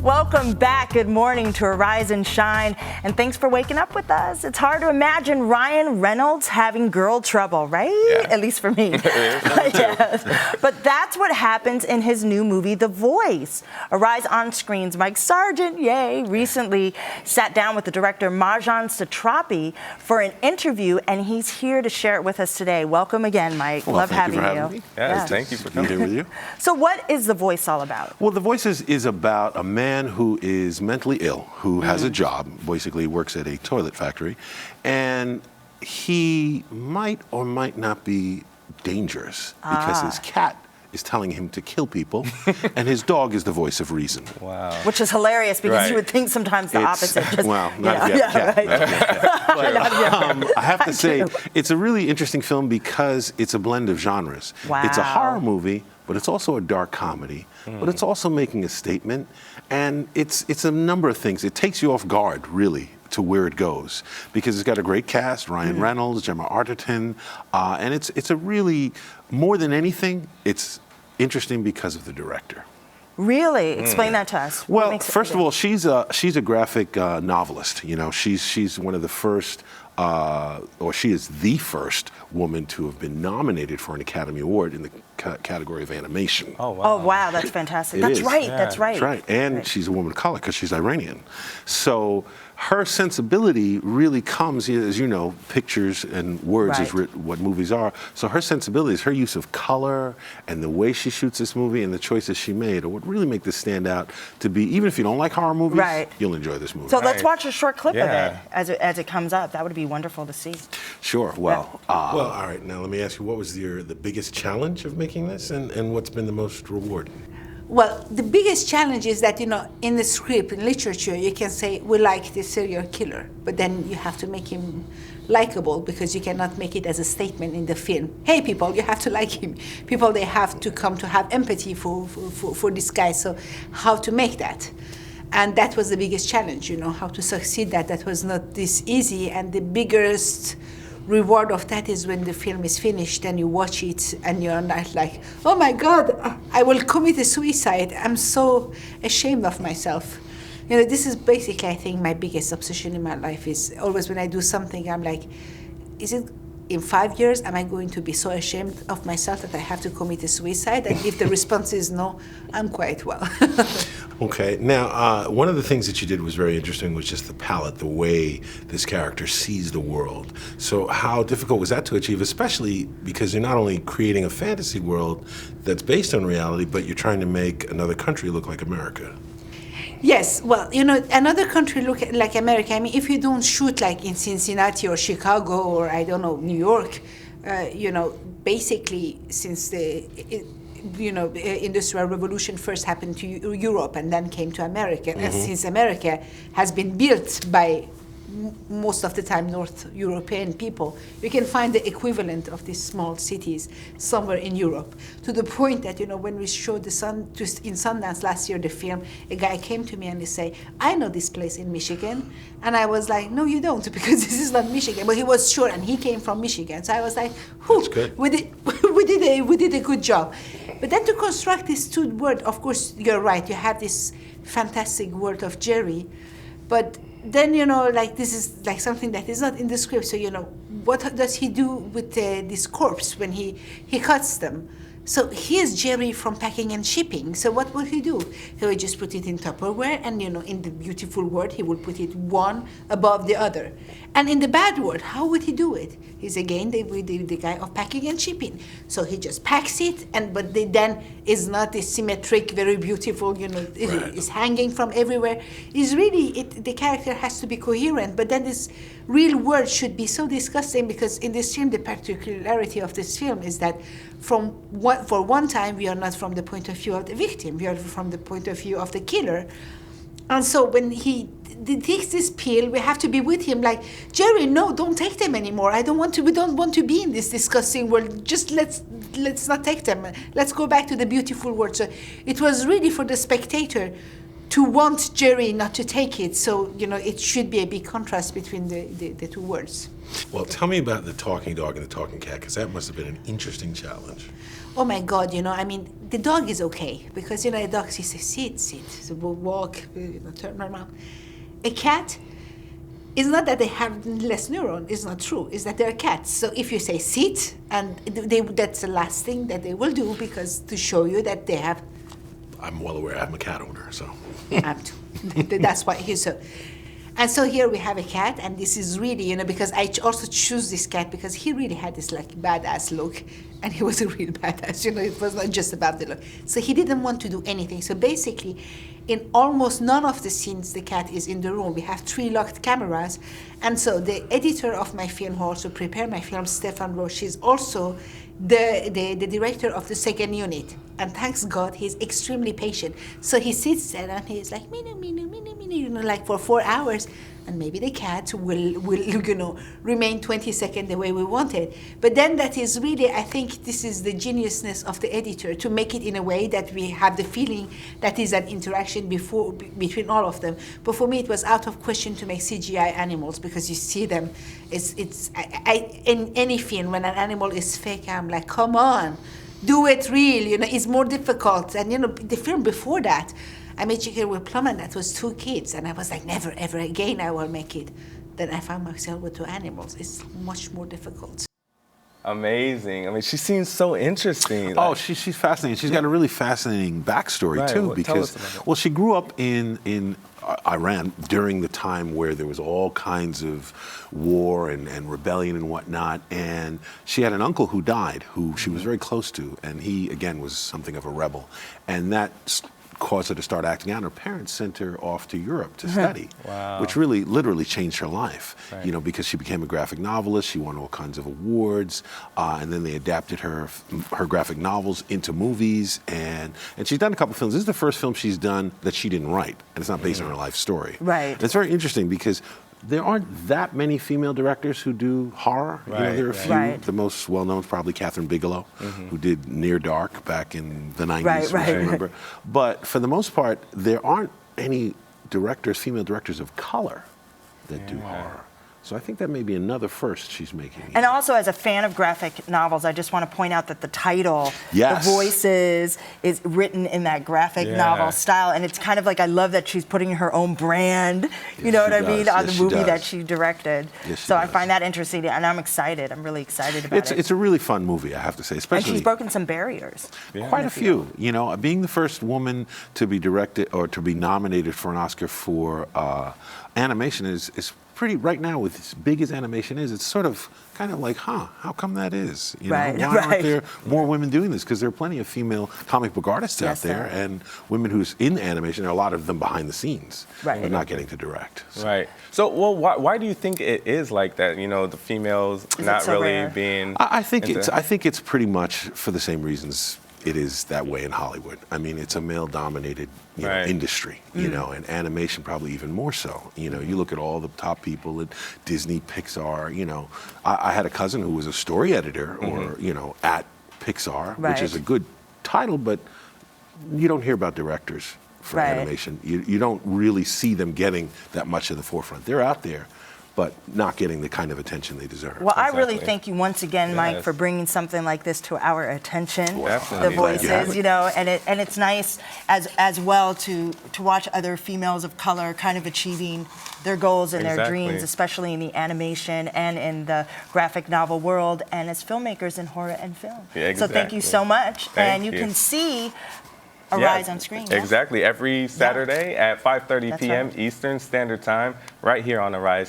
Welcome back. Good morning to Arise and Shine, and thanks for waking up with us. It's hard to imagine Ryan Reynolds having girl trouble, right? Yeah. At least for me. Yes. But that's what happens in his new movie, The Voice. Arise on Screen's Mike Sargent, yay, recently sat down with the director Marjan Satrapi for an interview, and he's here to share it with us today. Welcome again, Mike. Well, Love thank having you. For having me. Yes, thank you for coming here with you. So what is The Voice all about? Well, The Voice is about a man who is mentally ill, who has a job, basically works at a toilet factory, and he might or might not be dangerous because his cat is telling him to kill people, and his dog is the voice of reason. Wow. Which is hilarious because Right. you would think sometimes the opposite. Just, Well, not if you have a cat. right. Not if you have a cat. But, I have to say, True. it's a really interesting film because it's a blend of genres. Wow. It's a horror movie, but it's also a dark comedy, but it's also making a statement, and it's a number of things. It takes you off guard, really, to where it goes, because it's got a great cast: Ryan Reynolds, Gemma Arterton, and it's a really, more than anything, it's interesting because of the director. Really? Explain that to us. What Well, makes it first of good? all, she's a graphic novelist. You know, she's one of the first, or she is the first woman to have been nominated for an Academy Award in the category of animation. Oh, wow. Oh, wow, that's fantastic. It That's is. right, Yeah. that's right. That's right. And she's a woman of color because she's Iranian. So her sensibility really comes, as you know, pictures and words is Right. what movies are. So her sensibilities, her use of color and the way she shoots this movie and the choices she made are what really make this stand out to be, even if you don't like horror movies, Right. you'll enjoy this movie. So let's Right. watch a short clip of Yeah. it as it comes up. That would be wonderful to see. Sure. Well, all right. Now let me ask you, what was the biggest challenge of making this, and what's been the most rewarding? Well, the biggest challenge is that, in the script, in literature, you can say, we like this serial killer, but then you have to make him likable because you cannot make it as a statement in the film. Hey, people, you have to like him. People, they have to come to have empathy for this guy. So how to make that? And that was the biggest challenge, how to succeed that. That was not this easy. And the biggest reward of that is when the film is finished and you watch it and you're not like, oh my God, I will commit a suicide. I'm so ashamed of myself. This is basically, I think, my biggest obsession in my life is always when I do something, I'm like, is it in 5 years, am I going to be so ashamed of myself that I have to commit a suicide? And if the response is no, I'm quite well. Okay. Now, one of the things that you did was very interesting was just the palette, the way this character sees the world. So how difficult was that to achieve, especially because you're not only creating a fantasy world that's based on reality, but you're trying to make another country look like America? Yes, well, another country look like America. I mean, if you don't shoot like in Cincinnati or Chicago or, I don't know, New York, basically since the Industrial Revolution first happened to Europe and then came to America, and since America has been built by most of the time North European people, you can find the equivalent of these small cities somewhere in Europe. To the point that, when we showed in Sundance last year the film, a guy came to me and he said, I know this place in Michigan. And I was like, no, you don't, because this is not Michigan. But he was sure, and he came from Michigan. So I was like, That's good. we did a good job. But then to construct this two world, of course, you're right, you have this fantastic world of Jerry, but then, this is like something that is not in the script. So, what does he do with this corpse when he cuts them? So here's Jerry from packing and shipping. So what will he do? He will just put it in Tupperware, and in the beautiful word, he will put it one above the other. And in the bad word, how would he do it? He's again the guy of packing and shipping. So he just packs it, but then is not a symmetric, very beautiful, it's hanging from everywhere. It's really, the character has to be coherent, but then this real word should be so disgusting, because in this film, the particularity of this film is that for one time, we are not from the point of view of the victim, we are from the point of view of the killer. And so when he takes this pill, we have to be with him like, Jerry, no, don't take them anymore. We don't want to be in this disgusting world. Just let's not take them. Let's go back to the beautiful world. So it was really for the spectator to want Jerry not to take it. So, it should be a big contrast between the two words. Well, tell me about the talking dog and the talking cat, because that must have been an interesting challenge. oh my God, I mean, the dog is okay because, a dog, she says, sit, so we'll walk, turn around. A cat, it's not that they have less neuron, it's not true, it's that they're cats. So if you say sit, and that's the last thing that they will do because to show you that they have. I'm well aware, I'm a cat owner, so. I'm too. That's why he's so. And so here we have a cat, and this is really, because I also choose this cat because he really had this like badass look, and he was a real badass, it was not just about the look. So he didn't want to do anything. So basically, in almost none of the scenes, the cat is in the room. We have 3 locked cameras. And so the editor of my film, who also prepared my film, Stefan Roche, is also the director of the second unit. And thanks God, he's extremely patient. So he sits there and he's like, minu, minu, minu, minu, like for 4 hours. And maybe the cat will remain 20 seconds the way we want it. But then that is really, I think this is the geniusness of the editor, to make it in a way that we have the feeling that is an interaction between all of them. But for me, it was out of question to make CGI animals because you see them. In any film, when an animal is fake, I'm like, come on, do it real. It's more difficult. And the film before that, I made Chicken with Plum, and that was 2 kids. And I was like, never, ever again I will make it. Then I found myself with 2 animals. It's much more difficult. Amazing. I mean, she seems so interesting. Oh, she's fascinating. She's got a really fascinating backstory, right, too, well, because, she grew up in Iran during the time where there was all kinds of war and rebellion and whatnot. And she had an uncle who died, who she was very close to. And he, again, was something of a rebel. And that caused her to start acting out. Her parents sent her off to Europe to study, which really literally changed her life, because she became a graphic novelist. She won all kinds of awards, and then they adapted her graphic novels into movies, and she's done a couple films. This is the first film she's done that she didn't write, and it's not based on her life story. Right. And it's very interesting because there aren't that many female directors who do horror. There are a few. Right. The most well-known is probably Catherine Bigelow, who did Near Dark back in the 90s, Right. I remember. But for the most part, there aren't any female directors of color that do horror. So I think that may be another first she's making. And also, as a fan of graphic novels, I just want to point out that the title, Yes. The Voices, is written in that graphic novel style. And it's kind of like, I love that she's putting her own brand, you know what I mean, on the movie that she directed. Yes, she so I does. find that interesting, and I'm excited. I'm really excited about it. It's a really fun movie, I have to say. And Especially she's broken some barriers. quite a few. Being the first woman to be directed or to be nominated for an Oscar for animation is pretty, right now, with as big as animation is, it's sort of kind of like, how come that is? Right, Why aren't there more women doing this? Because there are plenty of female comic book artists out there, and women who's in animation. There are a lot of them behind the scenes, but not getting to direct. So. Right. So, well, why do you think it is like that? The females not so really rare? being. I think it's pretty much for the same reasons it is that way in Hollywood. I mean, it's a male-dominated industry, and animation probably even more so. You look at all the top people at Disney, Pixar. I had a cousin who was a story editor, or at Pixar, which is a good title, but you don't hear about directors for animation. You don't really see them getting that much in the forefront. They're out there, but not getting the kind of attention they deserve. Well, I really thank you once again, Mike, for bringing something like this to our attention. Definitely. The Voices, and it's nice as well to watch other females of color kind of achieving their goals and their dreams, especially in the animation and in the graphic novel world, and as filmmakers in horror and film. So thank you so much. Thank you you. can see Arise on screen. Exactly. Every Saturday at 5:30 p.m. right. Eastern Standard Time, right here on Arise.